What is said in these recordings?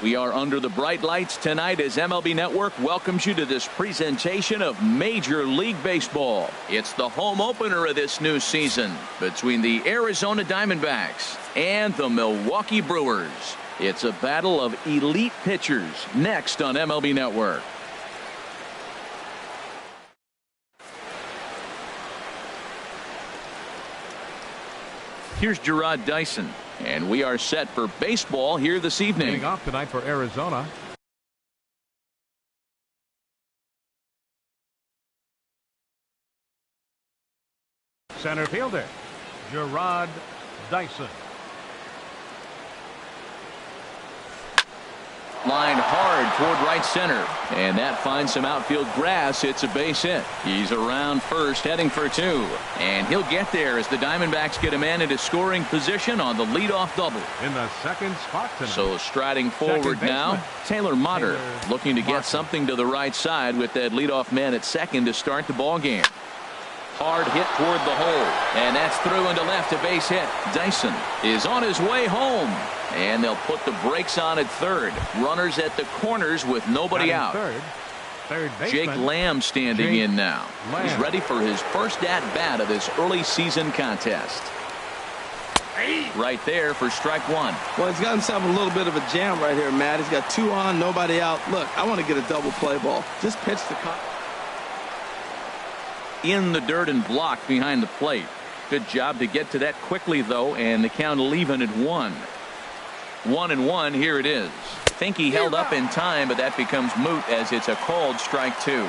We are under the bright lights tonight as MLB Network welcomes you to this presentation of Major League Baseball. It's the home opener of this new season between the Arizona Diamondbacks and the Milwaukee Brewers. It's a battle of elite pitchers next on MLB Network. Here's Gerard Dyson, and we are set for baseball here this evening. Leading off tonight for Arizona. Center fielder, Gerard Dyson. Line hard toward right center, and that finds some outfield grass. It's a base hit. He's around first, heading for two, and he'll get there as the Diamondbacks get a man into scoring position on the leadoff double. In the second spot tonight. So striding forward now, Taylor Motter looking to get something to the right side with that leadoff man at second to start the ball game. Hard hit toward the hole, and that's through into left, a base hit. Dyson is on his way home, and they'll put the brakes on at third. Runners at the corners with nobody out. Third baseman, Jake Lamb standing in now. He's ready for his first at-bat of this early season contest. Right there for strike one. Well, he's got himself a little bit of a jam right here, Matt. He's got two on, nobody out. Look, I want to get a double play ball. Just pitch the cut. In the dirt and blocked behind the plate. Good job to get to that quickly, though, and the count will even at 1. 1-1. Here it is. Think he held up in time, but that becomes moot as it's a called strike two.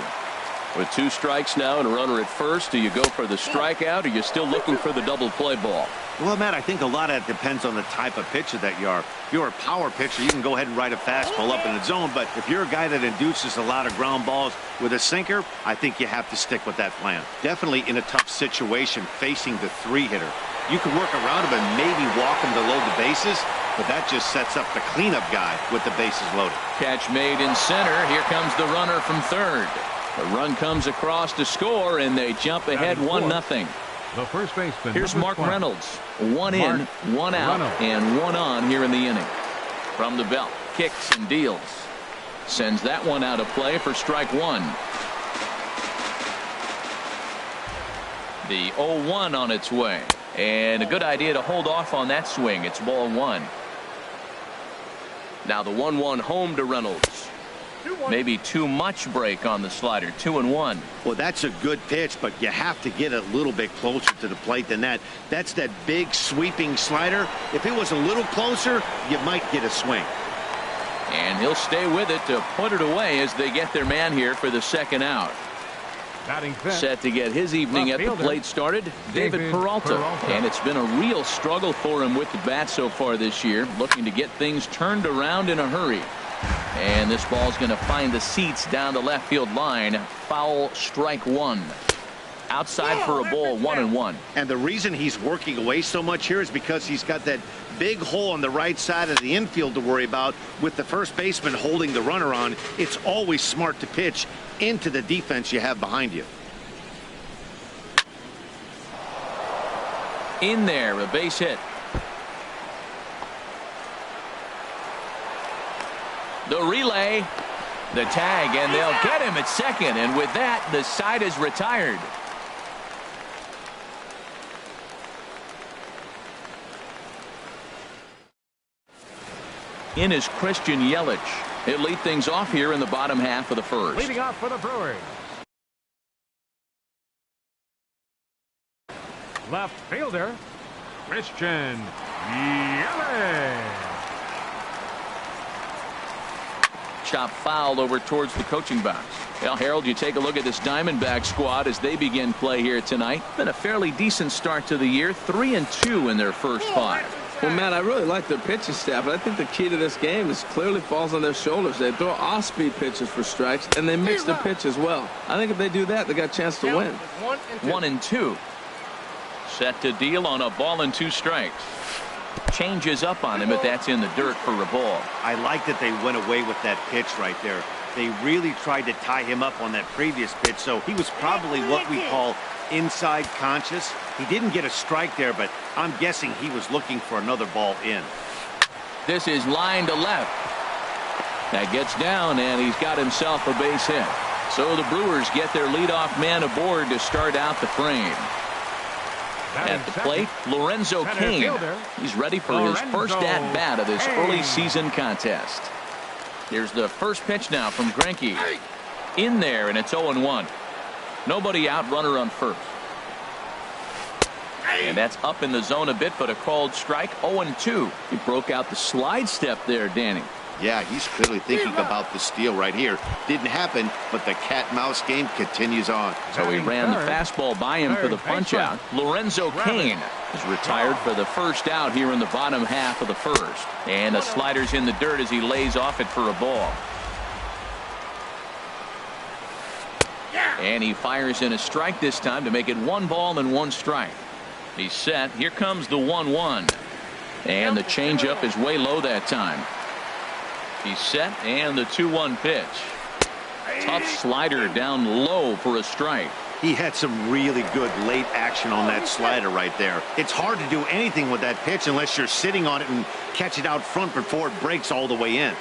With 2 strikes now and a runner at first, do you go for the strikeout, or are you still looking for the double play ball? Well, Matt, I think a lot of it depends on the type of pitcher that you are. If you're a power pitcher, you can go ahead and ride a fastball up in the zone. But if you're a guy that induces a lot of ground balls with a sinker, I think you have to stick with that plan. Definitely in a tough situation facing the 3-hitter. You can work around him and maybe walk him to load the bases, but that just sets up the cleanup guy with the bases loaded. Catch made in center. Here comes the runner from third. The run comes across to score, and they jump ahead 1-0. The first baseman. Here's Mark Reynolds. 1 in, 1 out, and 1 on here in the inning. From the belt, kicks and deals. Sends that one out of play for strike one. The 0-1 on its way. And a good idea to hold off on that swing. It's ball one. Now the 1-1 home to Reynolds. Maybe too much break on the slider. 2-1. Well, that's a good pitch, but you have to get a little bit closer to the plate than that. That's that big sweeping slider. If it was a little closer, you might get a swing. And he'll stay with it to put it away as they get their man here for the second out. Set to get his evening at the plate started, David Peralta. And it's been a real struggle for him with the bat so far this year, looking to get things turned around in a hurry. And this ball's going to find the seats down the left field line. Foul, strike one. Outside for a ball, 1-1. And the reason he's working away so much here is because he's got that big hole on the right side of the infield to worry about. With the first baseman holding the runner on, it's always smart to pitch into the defense you have behind you. In there, a base hit. The relay, the tag, and they'll get him at second. And with that, the side is retired. In is Christian Yelich. He'll lead things off here in the bottom half of the first. Leading off for the Brewers. Left fielder, Christian Yelich. Chop foul over towards the coaching box. Well, Harold, you take a look at this Diamondback squad as they begin play here tonight. Been a fairly decent start to the year. 3-2 in their first 5. Well, Matt, I really like their pitching staff, but I think the key to this game is clearly falls on their shoulders. They throw off-speed pitches for strikes, and they mix their pitch as well. I think if they do that, they got a chance to win. 1-2. Set to deal on a ball and 2 strikes. Changes up on him, but that's in the dirt for a ball. I like that they went away with that pitch right there. They really tried to tie him up on that previous pitch, so he was probably what we call inside conscious. He didn't get a strike there, but I'm guessing he was looking for another ball in. This is line to left. That gets down, and he's got himself a base hit. So the Brewers get their leadoff man aboard to start out the frame. At the plate, Lorenzo Cain. He's ready for his first at-bat of this early season contest. Here's the first pitch now from Greinke. In there, and it's 0-1. Nobody out, runner on first. And that's up in the zone a bit, but a called strike. 0-2. He broke out the slide step there, Danny. Yeah, he's clearly thinking about the steal right here. Didn't happen, but the cat-mouse game continues on. So he ran the fastball by him for the punch-out. Lorenzo Cain is retired for the first out here in the bottom half of the first. And the slider's in the dirt as he lays off it for a ball. And he fires in a strike this time to make it 1 ball and 1 strike. He's set. Here comes the 1-1. And the changeup is way low that time. He's set, and the 2-1 pitch. Tough slider down low for a strike. He had some really good late action on that slider right there. It's hard to do anything with that pitch unless you're sitting on it and catch it out front before it breaks all the way in.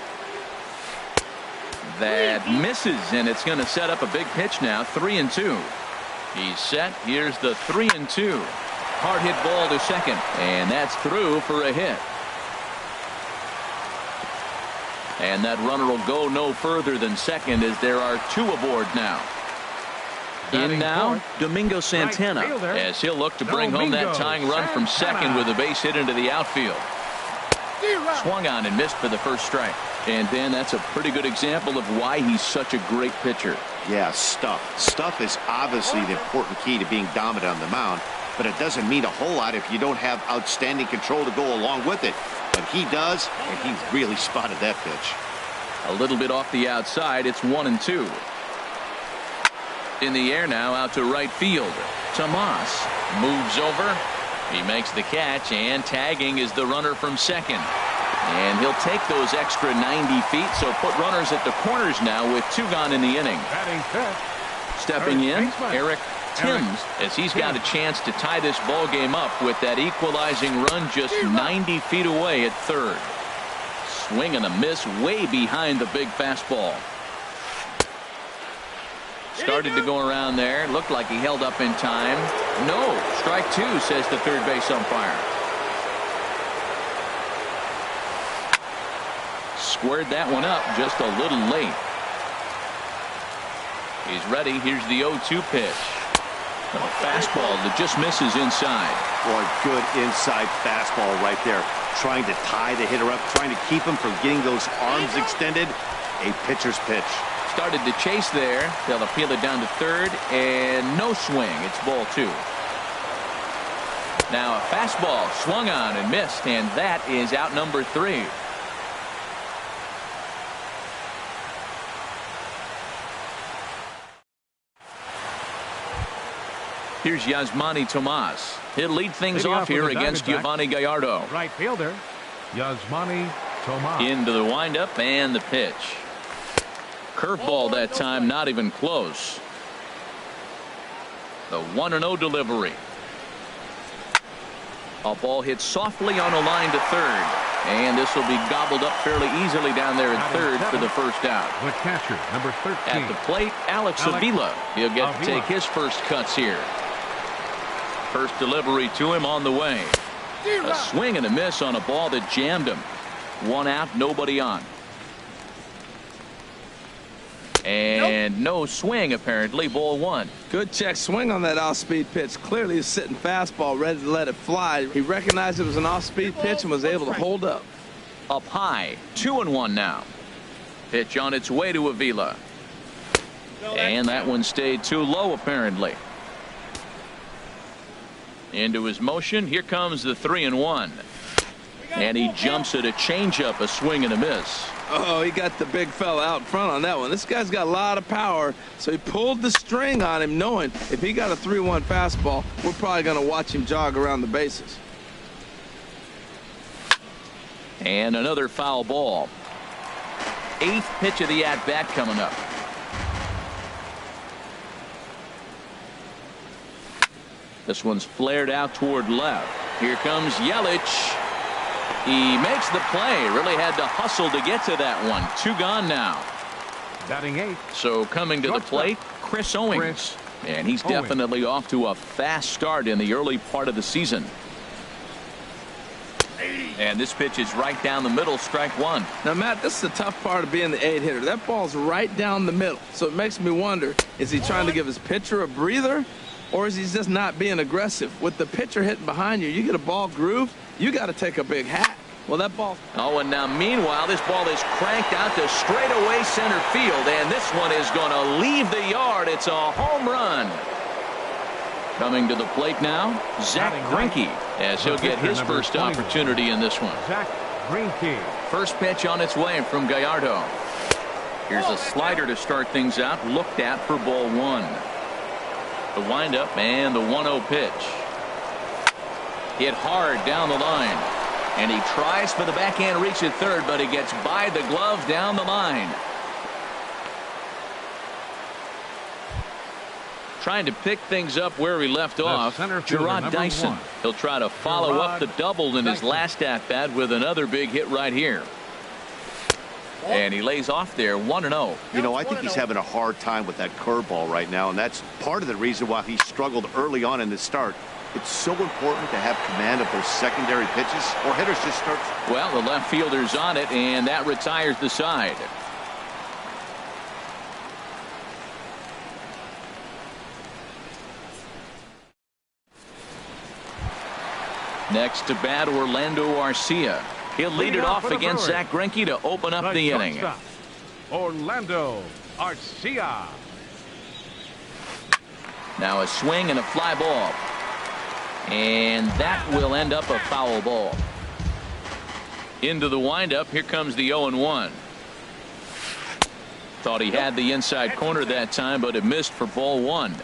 That misses, and it's going to set up a big pitch now. 3-2. He's set. Here's the 3-2. Hard hit ball to second, and that's through for a hit. And that runner will go no further than second as there are 2 aboard now. In now, Domingo Santana, as he'll look to bring home that tying run from second with a base hit into the outfield. Swung on and missed for the first strike. And Dan, that's a pretty good example of why he's such a great pitcher. Yeah, stuff. Stuff is obviously the important key to being dominant on the mound, but it doesn't mean a whole lot if you don't have outstanding control to go along with it. But he does, and he really spotted that pitch. A little bit off the outside. It's 1-2. In the air now, out to right field. Tomas moves over. He makes the catch, and tagging is the runner from second. And he'll take those extra 90 feet, so put runners at the corners now with 2 gone in the inning. Stepping in, Eric Timms, as he's got a chance to tie this ball game up with that equalizing run just 90 feet away at third. Swing and a miss way behind the big fastball. Started to go around there. Looked like he held up in time. No. Strike 2, says the third base umpire. Squared that one up just a little late. He's ready. Here's the 0-2 pitch. A fastball that just misses inside. Boy, good inside fastball right there. Trying to tie the hitter up, trying to keep him from getting those arms extended. A pitcher's pitch. Started to chase there. They'll appeal it down to third, and no swing. It's ball 2. Now a fastball swung on and missed, and that is out number 3. Here's Yasmani Tomas. He'll lead things off here against Giovanni Gallardo. Right fielder, Yasmani Tomas. Into the windup and the pitch. Curveball that time, not even close. The 1-0 delivery. A ball hit softly on a line to third. And this will be gobbled up fairly easily down there at third for the first out. The catcher, number 13. At the plate, Alex Avila. He'll get to take his first cuts here. First delivery to him on the way. A swing and a miss on a ball that jammed him. 1 out, nobody on. And no swing, apparently. Ball 1. Good check swing on that off-speed pitch. Clearly he's sitting fastball, ready to let it fly. He recognized it was an off-speed pitch and was able to hold up. Up high. 2-1 now. Pitch on its way to Avila. And that one stayed too low, apparently. Into his motion. Here comes the 3-1. And he jumps at a changeup, a swing and a miss. Oh, he got the big fella out front on that one. This guy's got a lot of power, so he pulled the string on him, knowing if he got a 3-1 fastball, we're probably going to watch him jog around the bases. And another foul ball. 8th pitch of the at-bat coming up. This one's flared out toward left. Here comes Yelich. He makes the play. Really had to hustle to get to that one. 2 gone now. Batting 8. So coming to the plate, Chris Owings. And he's definitely off to a fast start in the early part of the season. And this pitch is right down the middle, strike 1. Now, Matt, this is the tough part of being the 8-hitter. That ball's right down the middle. So it makes me wonder, is he trying to give his pitcher a breather, or is he just not being aggressive? With the pitcher hitting behind you, you get a ball groove, you got to take a big hack. Well, that ball. Oh, and now meanwhile, this ball is cranked out to straightaway center field, and this one is going to leave the yard. It's a home run. Coming to the plate now, Zach Greinke, as he'll get his first opportunity in this one. Zach Greinke. First pitch on its way from Gallardo. Here's a slider to start things out, looked at for ball 1. The windup and the 1-0 pitch. Hit hard down the line. And he tries for the backhand reach at third, but he gets by the glove down the line. Trying to pick things up where he left off, Gerard Dyson. He'll try to follow up the double in his last at-bat with another big hit right here. And he lays off there 1-0. You know, I think he's having a hard time with that curveball right now, and that's part of the reason why he struggled early on in the start. It's so important to have command of those secondary pitches, or hitters just start. Well, the left fielder's on it, and that retires the side. Next to bat, Orlando Arcia. He'll lead it off against Zach Greinke to open up the inning. Orlando Arcia. Now a swing and a fly ball. And that will end up a foul ball. Into the windup. Here comes the 0-1. Thought he had the inside corner that time, but it missed for ball 1.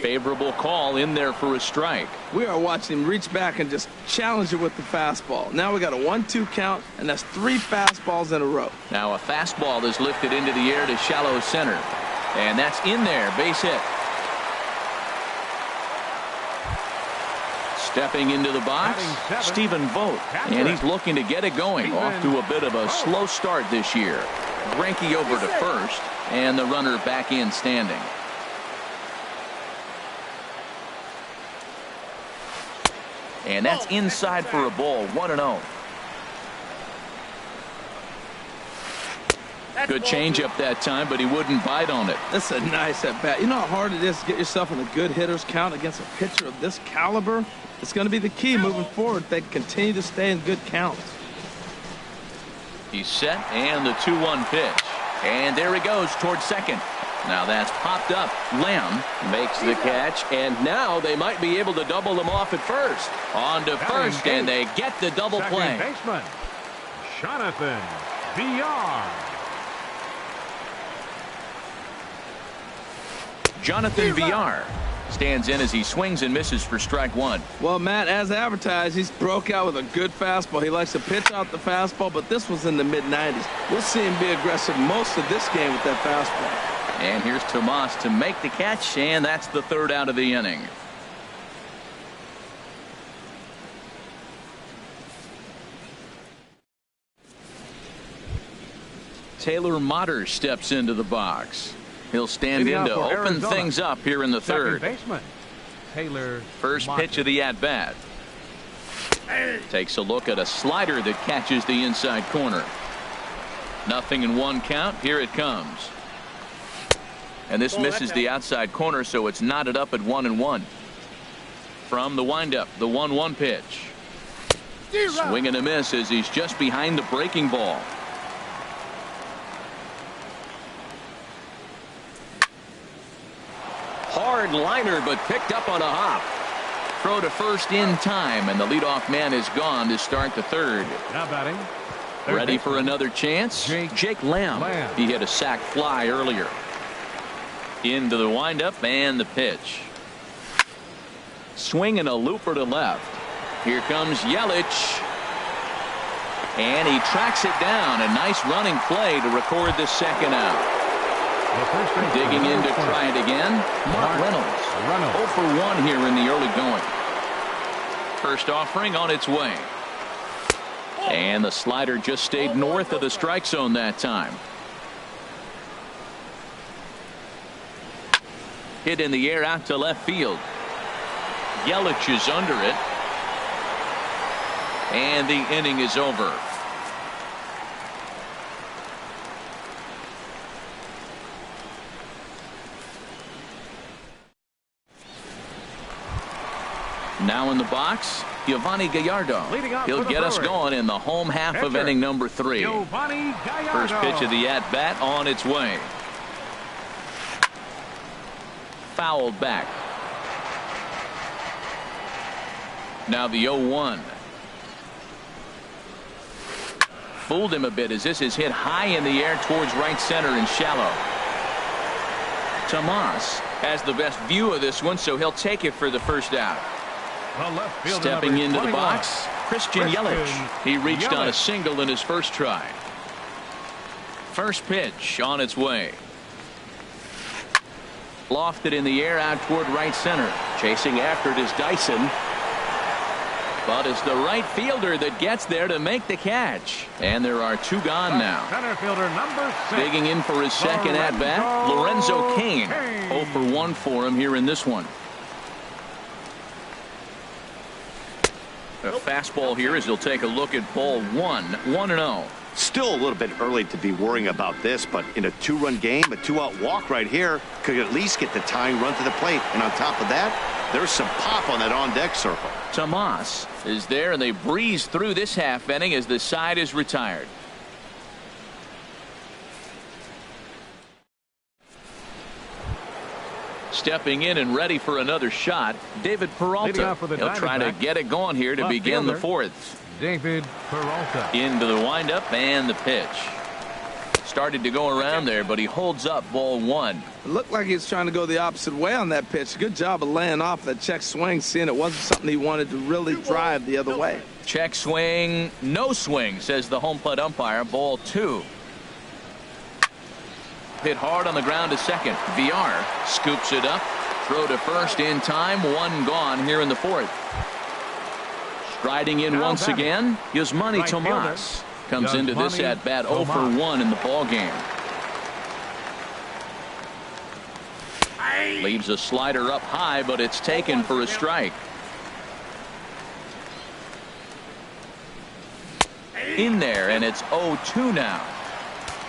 Favorable call in there for a strike. We are watching him reach back and just challenge it with the fastball. Now we got a 1-2 count, and that's 3 fastballs in a row. Now a fastball is lifted into the air to shallow center. And that's in there, base hit. Stepping into the box, Stephen Vogt. And he's looking to get it going. Off to a bit of a slow start this year. Greinke over to first, and the runner back in standing. And that's inside for a ball, 1-0. Good changeup that time, but he wouldn't bite on it. That's a nice at bat. You know how hard it is to get yourself in a good hitter's count against a pitcher of this caliber? It's going to be the key moving forward. They continue to stay in good counts. He's set, and the 2-1 pitch. And there he goes towards second. Now that's popped up. Lamb makes the catch, and now they might be able to double them off at first. On to first, and they get the double play. Baseman, Jonathan Villar. Jonathan Villar stands in as he swings and misses for strike 1. Well, Matt, as advertised, he's broke out with a good fastball. He likes to pitch out the fastball, but this was in the mid-90s. We'll see him be aggressive most of this game with that fastball. And here's Tomas to make the catch, and that's the 3rd out of the inning. Taylor Motter steps into the box. He'll stand in to open things up here in the 3rd. First pitch of the at-bat. Takes a look at a slider that catches the inside corner. 0-1 count. Here it comes. And this misses the outside corner, so it's knotted up at 1-1. From the windup, the 1-1 pitch. Swing and a miss as he's just behind the breaking ball. Hard liner, but picked up on a hop. Throw to first in time, and the leadoff man is gone to start the 3rd. Now batting. Ready for another chance? Jake Lamb. He hit a sac fly earlier. Into the windup and the pitch. Swing and a looper to left. Here comes Yelich. And he tracks it down. A nice running play to record the 2nd out. Digging in to try it again. Mark Reynolds. 0 for 1 here in the early going. First offering on its way. And the slider just stayed north of the strike zone that time. Hit in the air out to left field. Yelich is under it. And the inning is over. Now in the box, Giovanni Gallardo. He'll get us going in the home half of inning number 3. First pitch of the at-bat on its way. Fouled back. Now the 0-1. Fooled him a bit as this is hit high in the air towards right center and shallow. Tomas has the best view of this one, so he'll take it for the first out. Stepping into the box, Christian Yelich. He reached on a single in his first try. First pitch on its way. Lofted in the air out toward right center. Chasing after it is Dyson. But it's the right fielder that gets there to make the catch. And there are 2 gone now. Center fielder number 6. Digging in for his second at-bat, Lorenzo Cain. 0 for 1 for him here in this one. A fastball here as he'll take a look at ball 1. 1-0. Still a little bit early to be worrying about this, but in a 2-run game, a 2-out walk right here could at least get the tying run to the plate. And on top of that, there's some pop on that on-deck circle. Tomas is there, and they breeze through this half inning as the side is retired. Stepping in and ready for another shot, David Peralta. He'll try to get it going here to begin the 4th. David Peralta. Into the windup and the pitch. Started to go around there, but he holds up ball 1. It looked like he was trying to go the opposite way on that pitch. Good job of laying off that check swing, seeing it wasn't something he wanted to really drive the other way. Check swing, no swing, says the home plate umpire. Ball 2. Hit hard on the ground to second. VR scoops it up. Throw to first in time. 1 gone here in the 4th. Striding in once again, Yasmani Tomas. Comes into this at-bat 0 for 1 in the ball game. Leaves a slider up high, but it's taken for a strike. In there, and it's 0-2 now.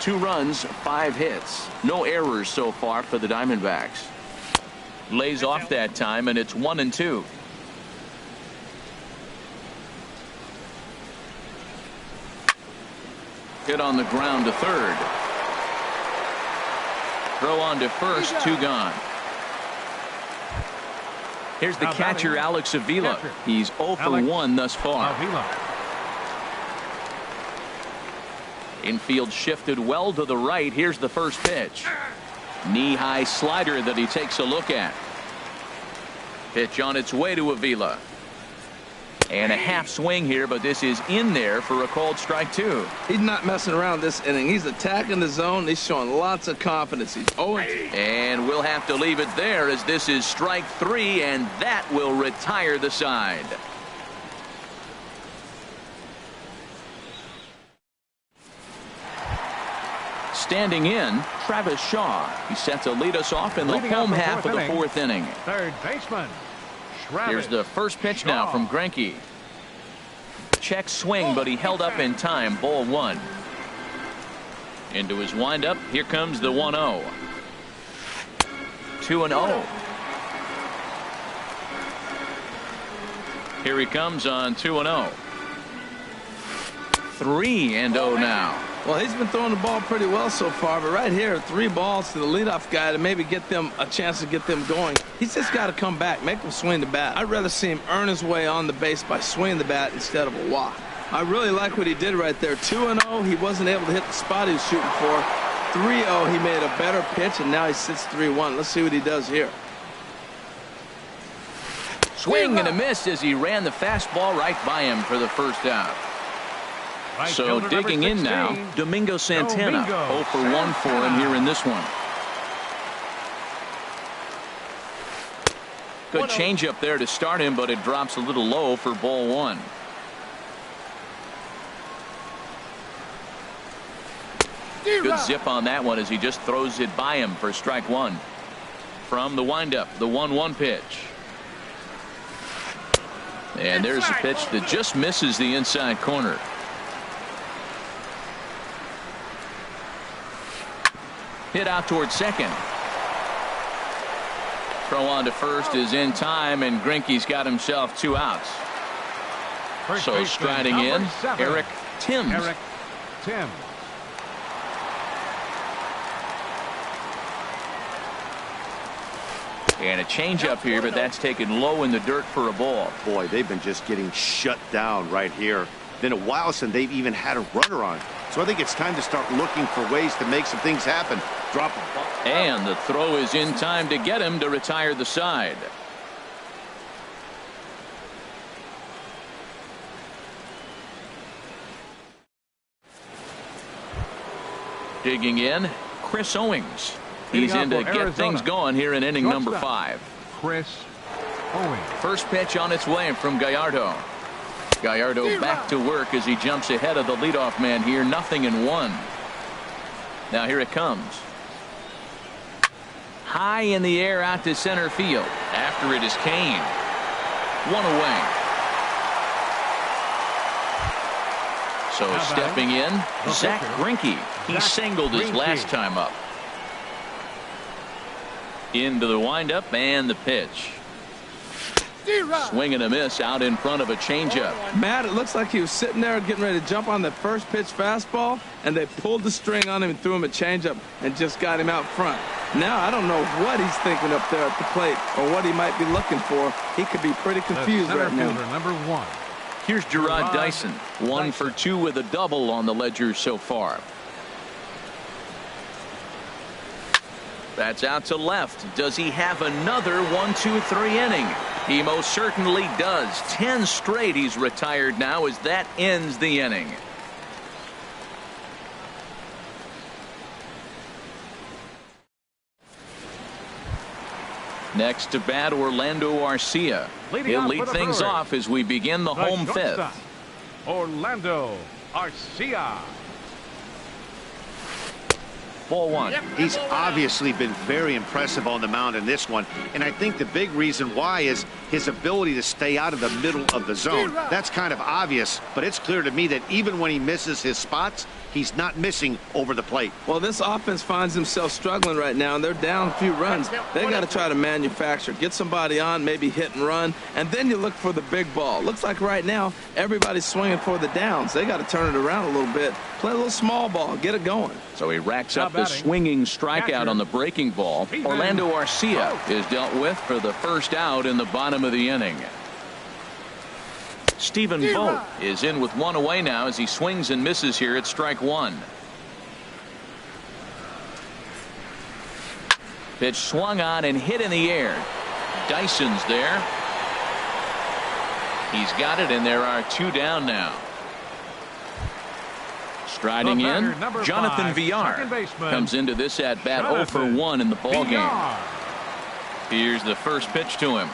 2 runs, 5 hits. No errors so far for the Diamondbacks. Lays off that time, and it's 1-2. Hit on the ground to third. Throw on to first, 2 gone. Here's the catcher, Alex Avila. He's 0 for 1 thus far. Infield shifted well to the right. Here's the first pitch. Knee-high slider that he takes a look at. Pitch on its way to Avila. And a half swing here, but this is in there for a called strike 2. He's not messing around this inning. He's attacking the zone. He's showing lots of confidence. He's 0-2. And we'll have to leave it there as this is strike 3, and that will retire the side. Standing in, Travis Shaw. He's set to lead us off in the home half of the 4th inning. Third baseman. Here's the first pitch now from Greinke. Check swing, but he held up in time. Ball 1. Into his windup. Here comes the 1-0. 2-0. Here he comes on 2-0. 3-0 now. Well, he's been throwing the ball pretty well so far, but right here, 3 balls to the leadoff guy to maybe get them a chance to get them going. He's just got to come back, make them swing the bat. I'd rather see him earn his way on the base by swinging the bat instead of a walk. I really like what he did right there. 2-0, he wasn't able to hit the spot he was shooting for. 3-0, he made a better pitch, and now he sits 3-1. Let's see what he does here. Swing and a miss as he ran the fastball right by him for the first out. So digging in now, Domingo Santana. 0 for 1 for him here in this one. Good changeup there to start him, but it drops a little low for ball one. Good zip on that one as he just throws it by him for strike one. From the windup, the 1-1 pitch. And there's a pitch that just misses the inside corner. Hit out towards second. Throw on to first is in time, and Greinke's got himself 2 outs. So striding in, Eric Timms. Eric Timms. And a changeup here, but that's taken low in the dirt for a ball. Boy, they've been just getting shut down right here. Been a while since they've even had a runner on. So I think it's time to start looking for ways to make some things happen. Drop a ball. And the throw is in time to get him to retire the side. Digging in, Chris Owings. He's in to get things going here in inning number 5. Chris Owings. First pitch on its way from Gallardo. Gallardo back to work as he jumps ahead of the leadoff man here. 0-1. Now here it comes. High in the air out to center field. After it is Kane. 1 away. So stepping in, Zach Greinke. He singled his last time up. Into the windup and the pitch. Swing and a miss out in front of a changeup. Matt, it looks like he was sitting there getting ready to jump on the first pitch fastball, and they pulled the string on him and threw him a changeup and just got him out front. Now I don't know what he's thinking up there at the plate or what he might be looking for. He could be pretty confused right now. Number 1. Here's Gerard Dyson. 1 for 2 with a double on the ledger so far. That's out to left. Does he have another 1-2-3 inning? He most certainly does. 10 straight he's retired now as that ends the inning. Next to bat, Orlando Arcia. He'll lead things off as we begin the home fifth. Orlando Arcia. Ball 1. He's obviously been very impressive on the mound in this one, and I think the big reason why is his ability to stay out of the middle of the zone. That's kind of obvious, but it's clear to me that even when he misses his spots, he's not missing over the plate. Well, this offense finds themselves struggling right now, and they're down a few runs. They got to try to manufacture, get somebody on, maybe hit and run, and then you look for the big ball. Looks like right now everybody's swinging for the downs. They got to turn it around a little bit, play a little small ball, get it going. So he racks up the swinging strikeout on the breaking ball. Orlando Arcia is dealt with for the first out in the bottom of the inning. Stephen Vogt is in with 1 away now as he swings and misses here at strike 1. Pitch swung on and hit in the air. Dyson's there. He's got it, and there are 2 down now. Striding in, Jonathan Villar comes into this at bat 0 for 1 in the ball game. Here's the first pitch to him.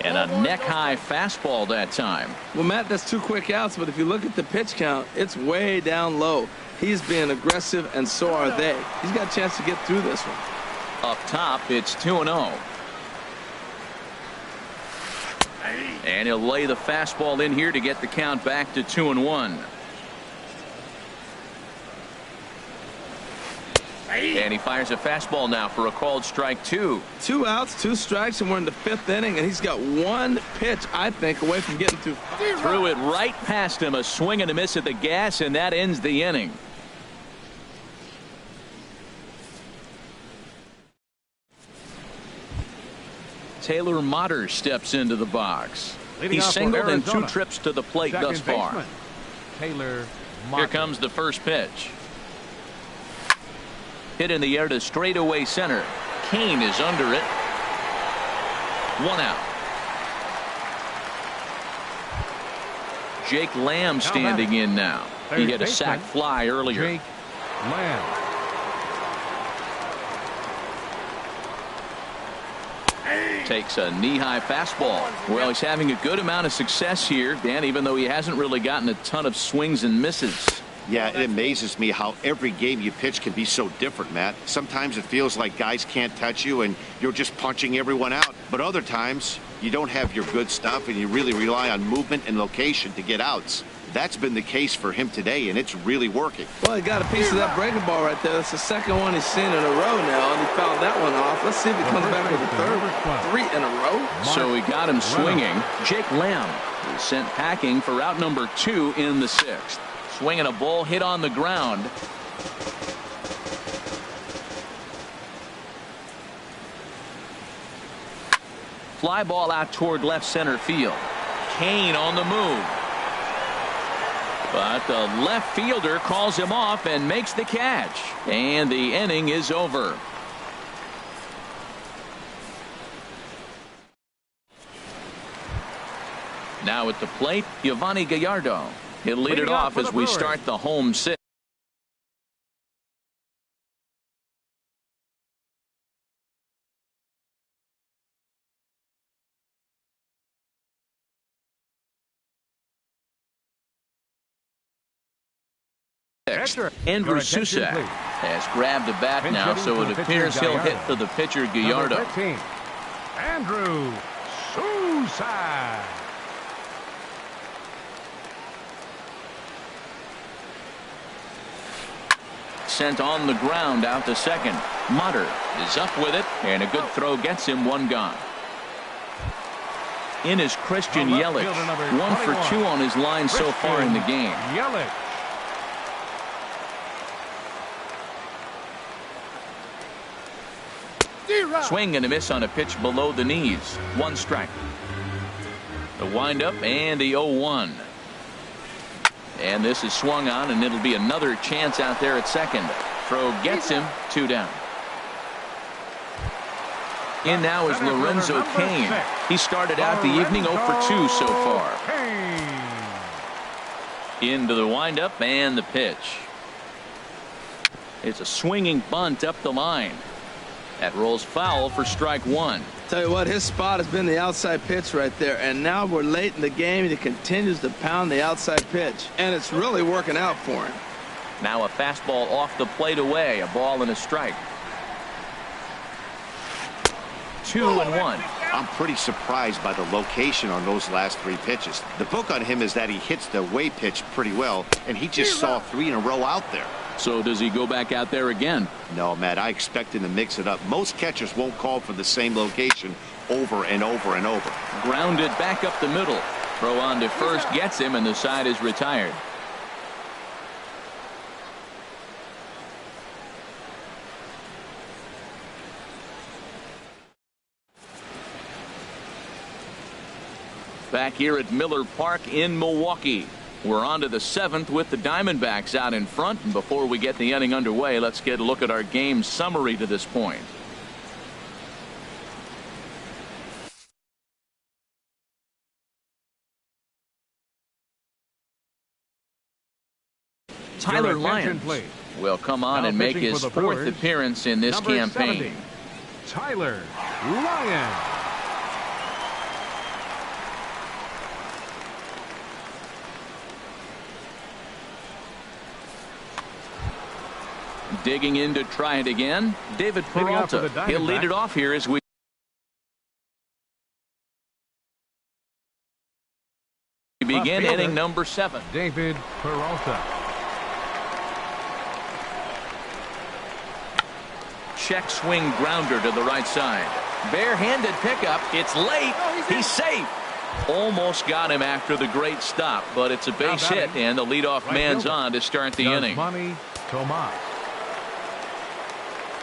And a neck-high fastball that time. Well, Matt, that's 2 quick outs, but if you look at the pitch count, it's way down low. He's being aggressive, and so are they. He's got a chance to get through this one. Up top, it's 2-0. And he'll lay the fastball in here to get the count back to 2-1. And he fires a fastball now for a called strike 2. 2 outs, 2 strikes, and we're in the 5th inning, and he's got 1 pitch, I think, away from getting through. Threw it right past him, a swing and a miss at the gas, and that ends the inning. Taylor Motter steps into the box. He's singled in 2 trips to the plate thus far. Taylor Motter. Here comes the first pitch. Hit in the air to straightaway center. Kane is under it. 1 out. Jake Lamb standing in now. He hit a sac fly earlier. Jake Lamb. Takes a knee-high fastball. Well, he's having a good amount of success here, Dan, even though he hasn't really gotten a ton of swings and misses. Yeah, it amazes me how every game you pitch can be so different, Matt. Sometimes it feels like guys can't touch you and you're just punching everyone out. But other times, you don't have your good stuff and you really rely on movement and location to get outs. That's been the case for him today, and it's really working. Well, he got a piece of that breaking ball right there. That's the second one he's seen in a row now, and he fouled that one off. Let's see if he comes back with a third. 3 in a row. So he got him swinging. Jake Lamb is sent packing for out number 2 in the 6th. Swinging a ball hit on the ground. Fly ball out toward left center field. Kane on the move. But the left fielder calls him off and makes the catch. And the inning is over. Now at the plate, Giovanni Gallardo. He'll lead it off as we start the home 6. Andrew Susak has grabbed a bat now, so it appears he'll hit for the pitcher Gallardo. Andrew Susak. Sent on the ground out to second. Motter is up with it, and a good throw gets him 1 gone. In is Christian Yelich, 1 for 2 on his line so far in the game. Yelich. Swing and a miss on a pitch below the knees. 1 strike. The windup and the 0-1. And this is swung on, and it'll be another chance out there at second. Throw gets him 2 down. In now is Lorenzo Cain. He started out the evening 0 for 2 so far. Into the windup and the pitch. It's a swinging bunt up the line. That rolls foul for strike 1. Tell you what, his spot has been the outside pitch right there, and now we're late in the game and he continues to pound the outside pitch, and it's really working out for him. Now a fastball off the plate away, a ball and a strike. 2-1. I'm pretty surprised by the location on those last 3 pitches. The book on him is that he hits the way pitch pretty well, and he just saw 3 in a row out there. So does he go back out there again? No, Matt, I expect him to mix it up. Most catchers won't call for the same location over and over and over. Grounded back up the middle. Throw on to first gets him, and the side is retired. Back here at Miller Park in Milwaukee. We're on to the 7th with the Diamondbacks out in front. And before we get the inning underway, let's get a look at our game summary to this point. Tyler Lyons will come on and make his 4th appearance in this campaign. 70, Tyler Lyons. Digging in to try it again, David Peralta. He'll lead it off here as we begin inning number 7. David Peralta. Check swing grounder to the right side. Barehanded pickup. It's late. He's safe. Almost got him after the great stop, but it's a base hit, and the leadoff man's on to start the inning.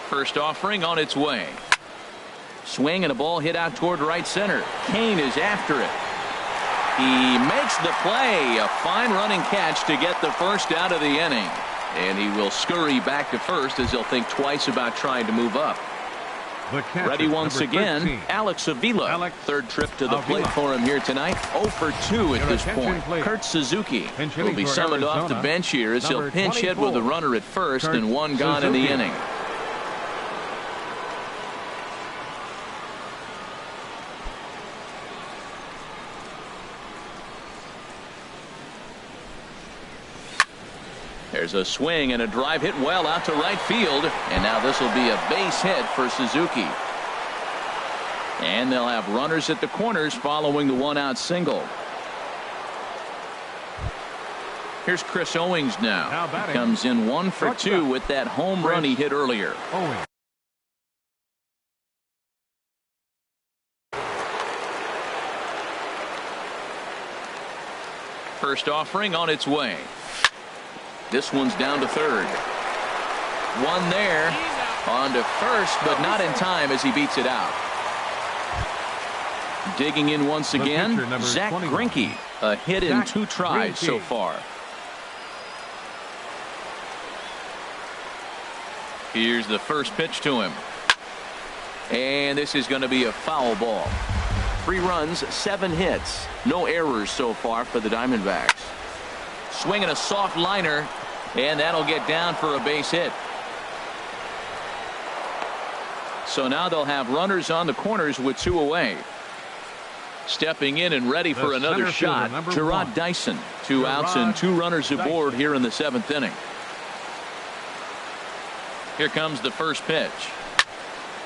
First offering on its way. Swing and a ball hit out toward right center. Kane is after it. He makes the play. A fine running catch to get the first out of the inning. And he will scurry back to first as he'll think twice about trying to move up. Ready once again, 13. Alex Avila. Third trip to the plate for him here tonight. 0 for 2 at this point. Kurt Suzuki will be summoned off the bench here as he'll pinch hit with a runner at first and 1 gone in the inning. There's a swing and a drive hit well out to right field, and now this will be a base hit for Suzuki. And they'll have runners at the corners following the one-out single. Here's Chris Owings now. He comes in 1 for 2 with that home run he hit earlier. First offering on its way. This one's down to third. One there. On to first, but not in time as he beats it out. Digging in once again, Zach Greinke. A hit in 2 tries so far. Here's the first pitch to him. And this is going to be a foul ball. 3 runs, 7 hits. No errors so far for the Diamondbacks. Swinging a soft liner, and that'll get down for a base hit. So now they'll have runners on the corners with 2 away. Stepping in and ready for another shot, Gerard Dyson. 2 outs and 2 runners aboard here in the 7th inning. Here comes the first pitch.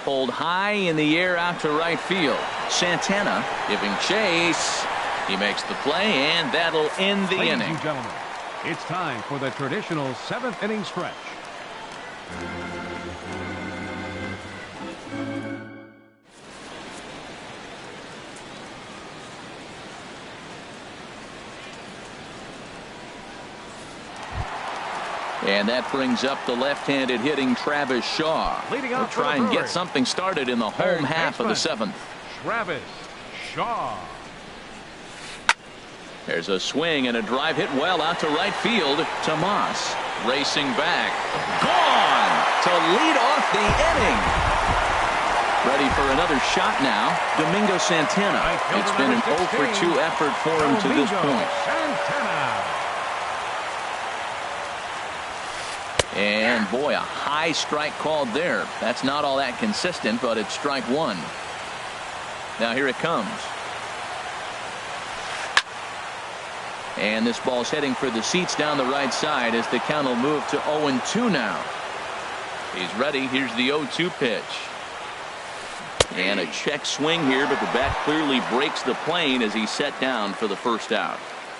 Pulled high in the air out to right field. Santana giving chase. He makes the play, and that'll end the inning. Ladies and gentlemen, it's time for the traditional 7th inning stretch. And that brings up the left-handed hitting Travis Shaw. They'll try and get something started in the home half of the 7th. Travis Shaw. There's a swing and a drive hit well out to right field. Tomas racing back. Gone to lead off the inning. Ready for another shot now. Domingo Santana. It's been an 0 for 2 effort for him to this point. And boy, a high strike called there. That's not all that consistent, but it's strike 1. Now here it comes. And this ball's heading for the seats down the right side as the count will move to 0-2 now. He's ready. Here's the 0-2 pitch. And a check swing here, but the bat clearly breaks the plane as he's set down for the first out.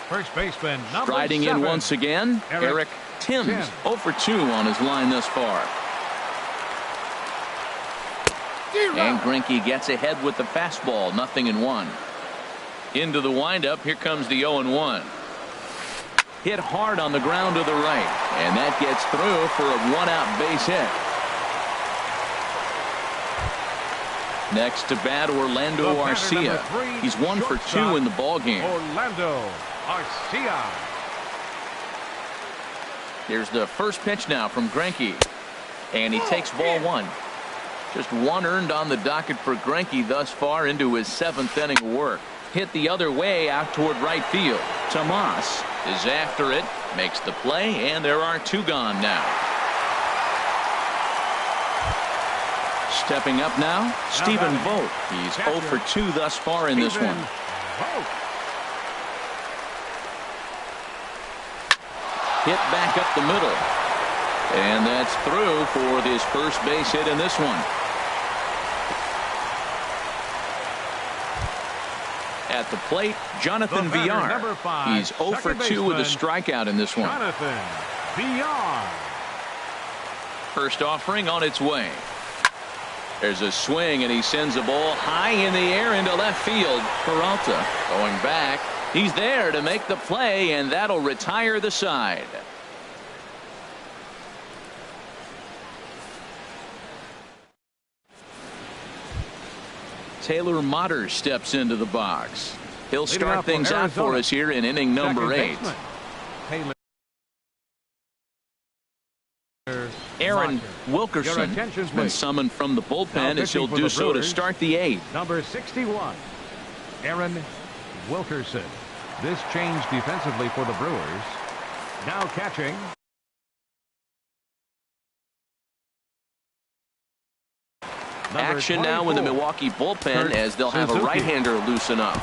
First baseman, striding in once again, Eric Timms. 0 for 2 on his line thus far. And Greinke gets ahead with the fastball. 0-1. Into the windup. Here comes the 0-1. Hit hard on the ground to the right, and that gets through for a 1-out base hit. Next to bat, Orlando Arcia. He's 1 for 2 in the ballgame. Orlando Arcia. Here's the first pitch now from Greinke, and he takes ball 1. Just 1 earned on the docket for Greinke thus far into his 7th inning of work. Hit the other way out toward right field. Tomas is after it, makes the play, and there are 2 gone now. Stepping up now, Stephen Vogt. He's 0 for 2 thus far in this one. Hit back up the middle. And that's through for this first base hit in this one. At the plate, Jonathan Villar. He's 0 for 2 with a strikeout in this one. Jonathan Villar. First offering on its way. There's a swing, and he sends a ball high in the air into left field. Peralta going back. He's there to make the play, and that'll retire the side. Taylor Motter steps into the box. He'll start things out for us here in inning number 8. Aaron Wilkerson has been summoned from the bullpen as he'll do so to start the 8th. Number 61, Aaron Wilkerson. This change defensively for the Brewers. Now catching. Action now in the Milwaukee bullpen as they'll have a right-hander loosen up.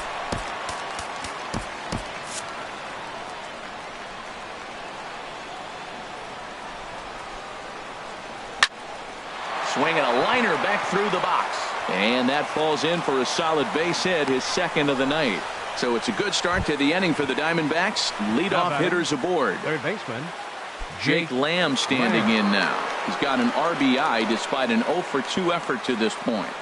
Swinging a liner back through the box. And that falls in for a solid base hit, his second of the night. So it's a good start to the inning for the Diamondbacks. Leadoff hitters aboard. Third baseman Jake Lamb standing in now. He's got an RBI despite an 0 for 2 effort to this point.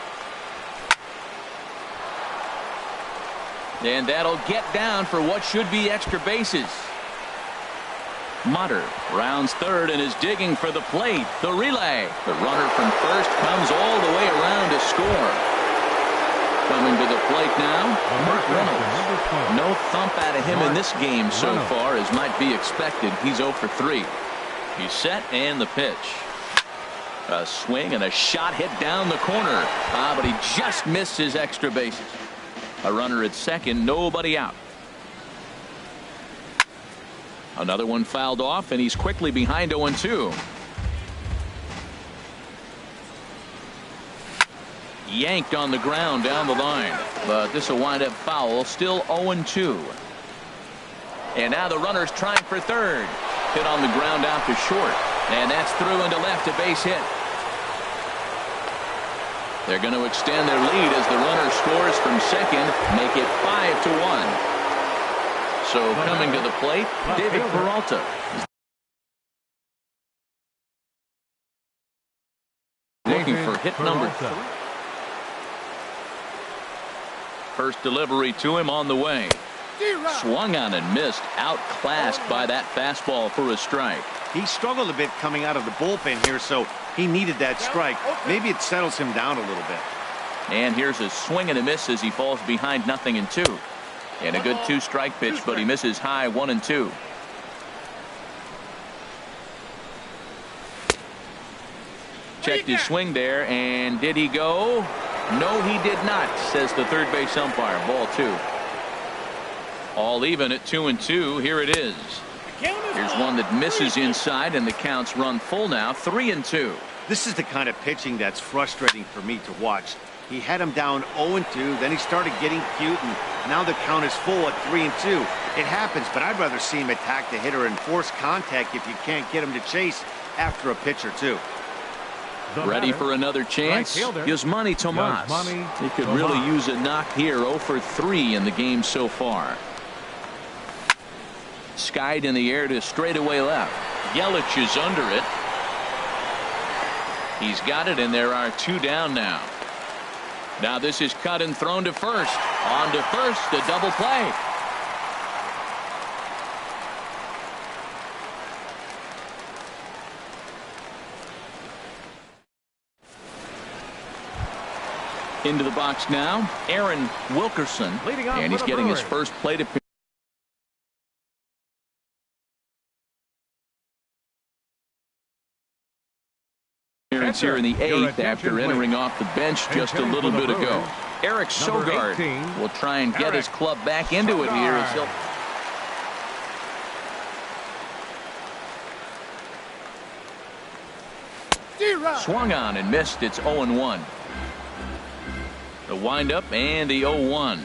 And that'll get down for what should be extra bases. Mutter rounds third and is digging for the plate. The relay. The runner from first comes all the way around to score. Coming to the plate now, Mark Reynolds. No thump out of him in this game so far, as might be expected. He's 0 for 3. He's set, and the pitch. A swing and a shot hit down the corner. But he just missed his extra bases. A runner at second, nobody out. Another one fouled off, and he's quickly behind 0-2. Yanked on the ground down the line, but this will wind up foul. Still 0-2. And now the runner's trying for third. Hit on the ground out to short, and that's through into left, a base hit. They're going to extend their lead as the runner scores from second, make it 5-1. So coming to the plate, David Peralta. Looking for hit number 3. First delivery to him on the way. Swung on and missed, outclassed by that fastball for a strike. He struggled a bit coming out of the bullpen here, so he needed that strike. Maybe it settles him down a little bit. And here's a swing and a miss as he falls behind 0-2. And a good 2-strike pitch, but he misses high 1-2. Checked his swing there, and did he go? No, he did not, says the third base umpire. Ball 2. All even at 2-2. Here it is. Here's one that misses inside, and the count's run full now, 3-2. This is the kind of pitching that's frustrating for me to watch. He had him down 0-2, then he started getting cute, and now the count is full at 3-2. It happens, but I'd rather see him attack the hitter and force contact if you can't get him to chase after a pitch or two. Ready for another chance? Yasmani Tomas. He could really use a knock here. 0 for 3 in the game so far. Skied in the air to straightaway left. Yelich is under it. He's got it, and there are 2 down now. Now this is cut and thrown to first. On to first, a double play. Into the box now, Aaron Wilkerson, and he's getting his first plate appearance here in the 8th after entering off the bench just a little bit ago. Eric Sogard will try and get his club back into it here as he'll swung on and missed. It's 0-1. The windup and the 0-1.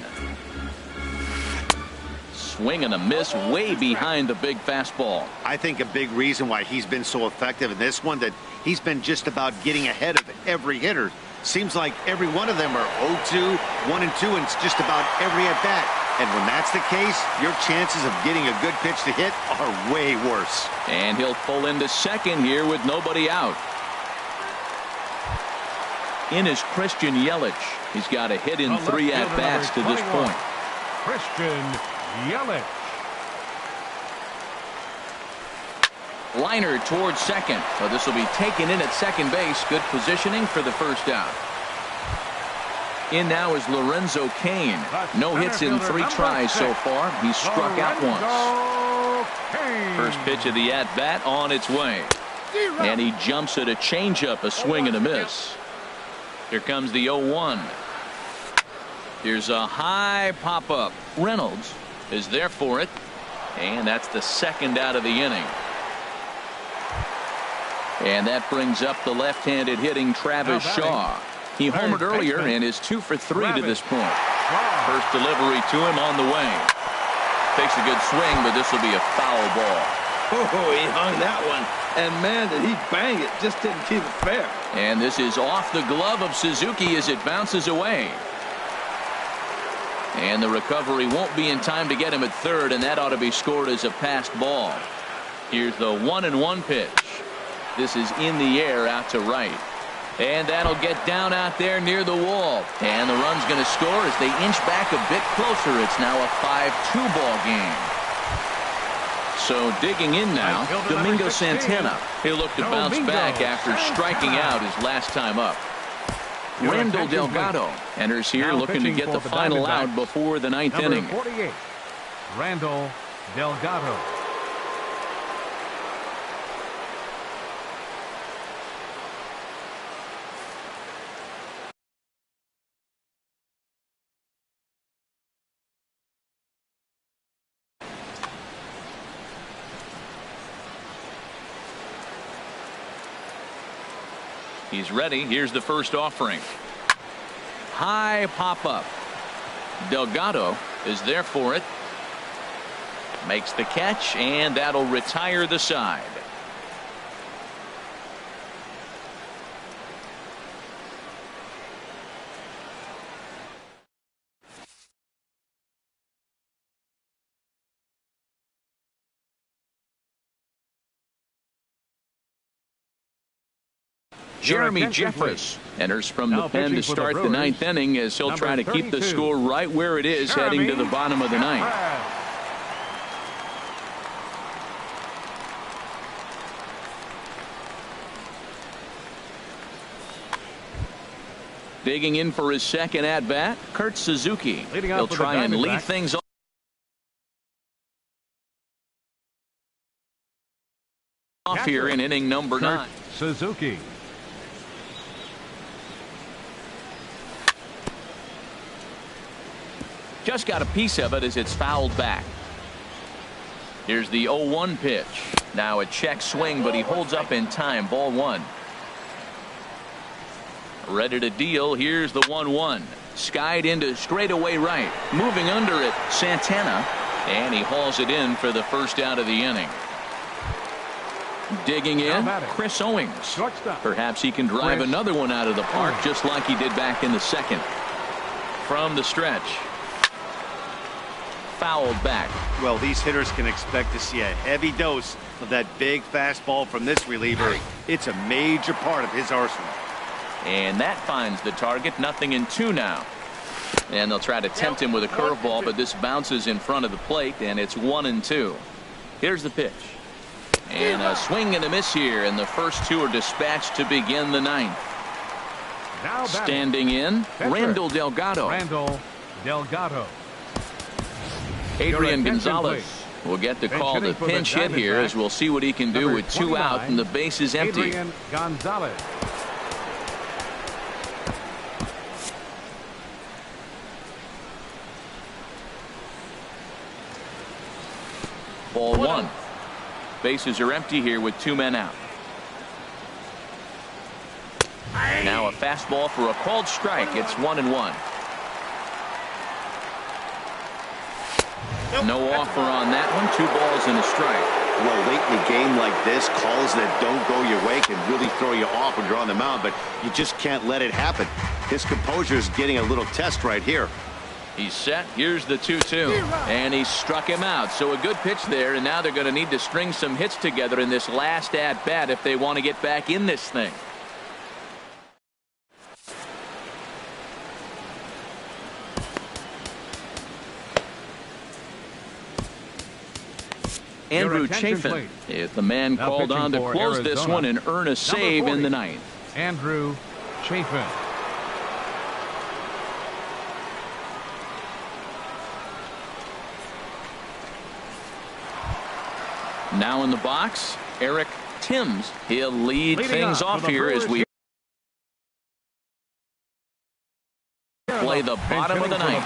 Swing and a miss way behind the big fastball. I think a big reason why he's been so effective in this one, that he's been just about getting ahead of every hitter. Seems like every one of them are 0-2, 1-2, and it's just about every at bat. And when that's the case, your chances of getting a good pitch to hit are way worse. And he'll pull into second here with nobody out. In is Christian Yelich. He's got a hit in 3 at-bats to this point. Christian Yelich. Liner towards second. So this will be taken in at second base. Good positioning for the first out. In now is Lorenzo Cain. No hits in 3 tries so far. He's struck out once. First pitch of the at-bat on its way. And he jumps at a changeup, a swing and a miss. Here comes the 0-1. Here's a high pop-up. Reynolds is there for it. And that's the second out of the inning. And that brings up the left-handed hitting Travis Shaw. He homered earlier and is 2 for 3 to this point. First delivery to him on the way. Takes a good swing, but this will be a foul ball. Oh, he hung that one. And, man, did he bang it. Just didn't keep it fair. And this is off the glove of Suzuki as it bounces away. And the recovery won't be in time to get him at third, and that ought to be scored as a passed ball. Here's the 1-1 pitch. This is in the air out to right. And that'll get down out there near the wall. And the run's going to score as they inch back a bit closer. It's now a 5-2 ball game. So digging in now, Domingo Santana. He'll look to bounce back after striking out his last time up. Randall Delgado enters here looking to get the final out before the ninth inning. 48, Randall Delgado. He's ready. Here's the first offering. High pop up. Delgado is there for it. Makes the catch, and that'll retire the side. Jeremy Jeffress enters from the pen to start the ninth inning as he'll try to keep the score right where it is heading to the bottom of the ninth. Digging in for his second at bat, Kurt Suzuki. He'll try and lead things off here in inning number 9. Suzuki. Just got a piece of it as it's fouled back. Here's the 0-1 pitch. Now a check swing, but he holds up in time. Ball 1. Ready to deal. Here's the 1-1. Skied into straightaway right. Moving under it, Santana. And he hauls it in for the first out of the inning. Digging in, Chris Owings. Perhaps he can drive another one out of the park just like he did back in the second. From the stretch. Fouled back. Well, these hitters can expect to see a heavy dose of that big fastball from this reliever. It's a major part of his arsenal. And that finds the target. 0-2 now. And they'll try to tempt him with a curveball, but this bounces in front of the plate, and it's 1-2. Here's the pitch. And a swing and a miss here, and the first two are dispatched to begin the ninth. Standing in, Randall Delgado. Randall Delgado. Adrian Gonzalez will get the call to pinch hit here as we'll see what he can do with 2 out and the base is empty. Adrian Gonzalez. Ball 1. Bases are empty here with 2 men out. Now a fastball for a called strike. It's 1-1. No offer on that one. 2 balls and a strike. Well, late in a game like this, calls that don't go your way can really throw you off when you're on the mound, but you just can't let it happen. His composure is getting a little test right here. He's set. Here's the 2-2. And he struck him out. So a good pitch there, and now they're going to need to string some hits together in this last at-bat if they want to get back in this thing. Andrew Chafin is the man called on to close this one and earn a save in the ninth. Andrew Chafin. Now in the box, Eric Timms. He'll lead things off here as we play the bottom of the ninth.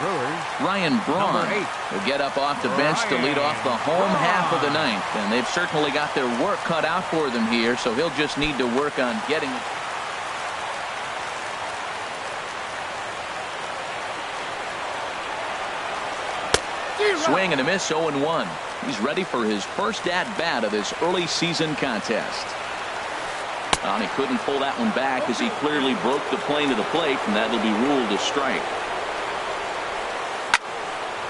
Ryan Braun will get up off the bench to lead off the home half of the ninth. And they've certainly got their work cut out for them here, so he'll just need to work on getting it. Swing and a miss, 0-1. He's ready for his first at-bat of this early season contest. And he couldn't pull that one back as he clearly broke the plane to the plate, and that'll be ruled a strike.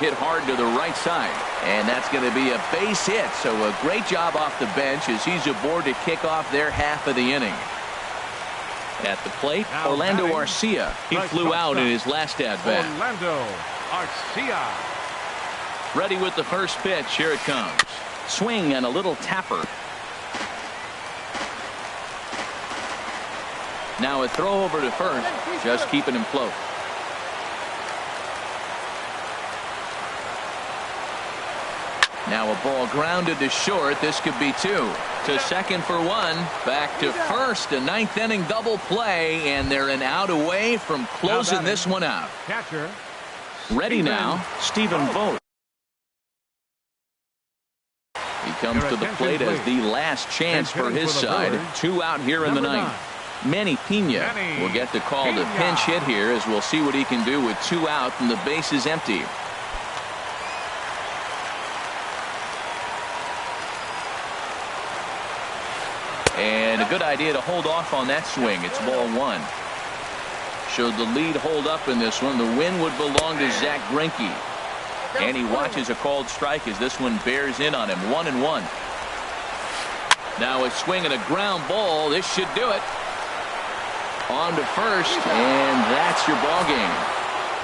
Hit hard to the right side, and that's going to be a base hit. So a great job off the bench as he's aboard to kick off their half of the inning. At the plate, Orlando Arcia. He flew out in his last at-bat. Orlando Arcia. Ready with the first pitch. Here it comes. Swing and a little tapper. Now a throw over to first, just keeping him float. Now a ball grounded to short. This could be two. To second for one. Back to first. A ninth inning double play, and they're an out away from closing this one out. Catcher. Ready now, Stephen Vogt. He comes to the plate as the last chance for his side. Two out here in the ninth. Manny Pena will get the call to pinch hit here, as we'll see what he can do with two out and the base is empty. And a good idea to hold off on that swing. It's ball one. Showed the lead hold up in this one. The win would belong to Zach Greinke. And he watches a called strike as this one bears in on him. 1-1. Now a swing and a ground ball. This should do it. On to first, and that's your ball game.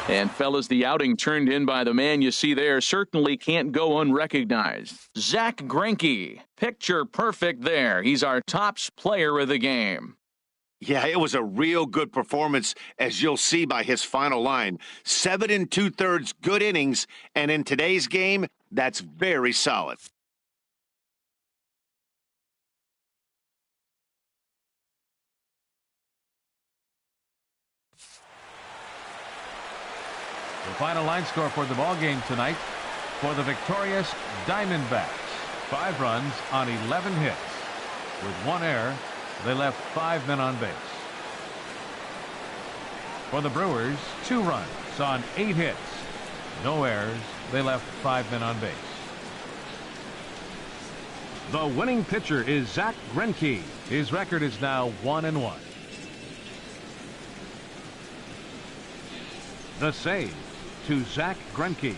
And fellas, the outing turned in by the man you see there certainly can't go unrecognized. Zach Greinke, picture perfect there. He's our tops player of the game. Yeah, it was a real good performance, as you'll see by his final line. 7 2/3 good innings, and in today's game, that's very solid. The final line score for the ball game tonight for the victorious Diamondbacks. 5 runs on 11 hits. With 1 error, they left 5 men on base. For the Brewers, 2 runs on 8 hits. No errors. They left 5 men on base. The winning pitcher is Zach Greinke. His record is now 1-1. The save to Zach Greinke.